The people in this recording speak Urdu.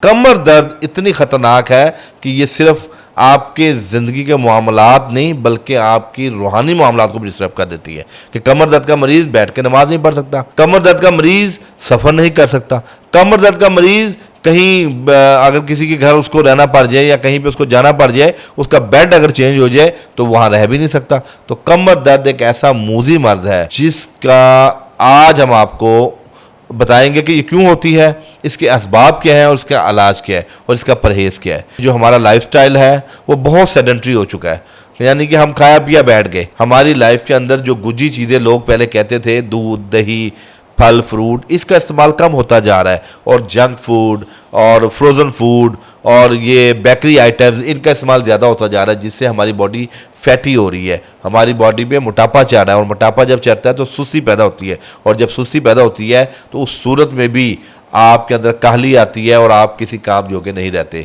کمر درد اتنی خطرناک ہے کہ یہ صرف آپ کے زندگی کے معاملات نہیں بلکہ آپ کی روحانی معاملات کو بھی ڈسٹرب کر دیتی ہے کہ کمر درد کا مریض بیٹھ کے نماز نہیں پڑھ سکتا، کمر درد کا مریض سفر نہیں کر سکتا، کمر درد کا مریض کہیں اگر کسی کے گھر اس کو رہنا پڑ جائے یا کہیں پہ اس کو جانا پڑ جائے، اس کا بیڈ اگر چینج ہو جائے تو وہاں رہ بھی نہیں سکتا۔ تو کمر درد ایک ایسا موذی مرض ہے جس کا آج ہم آپ کو بتائیں گے کہ یہ کیوں ہوتی ہے، اس کے اسباب کیا ہیں اور اس کا علاج کیا ہے اور اس کا پرہیز کیا ہے۔ جو ہمارا لائف سٹائل ہے وہ بہت سیڈنٹری ہو چکا ہے، یعنی کہ ہم کھایا پیا بیٹھ گئے۔ ہماری لائف کے اندر جو گجی چیزیں لوگ پہلے کہتے تھے، دودھ، دہی، پھل، فروٹ، اس کا استعمال کم ہوتا جا رہا ہے، اور جنک فوڈ اور فروزن فوڈ اور یہ بیکری آئٹمز، ان کا استعمال زیادہ ہوتا جا رہا ہے، جس سے ہماری باڈی فیٹی ہو رہی ہے، ہماری باڈی پہ موٹاپا چڑھ رہا ہے، اور موٹاپا جب چڑھتا ہے تو سستی پیدا ہوتی ہے، اور جب سستی پیدا ہوتی ہے تو اس صورت میں بھی آپ کے اندر کاہلی آتی ہے اور آپ کسی کام جوگے نہیں رہتے۔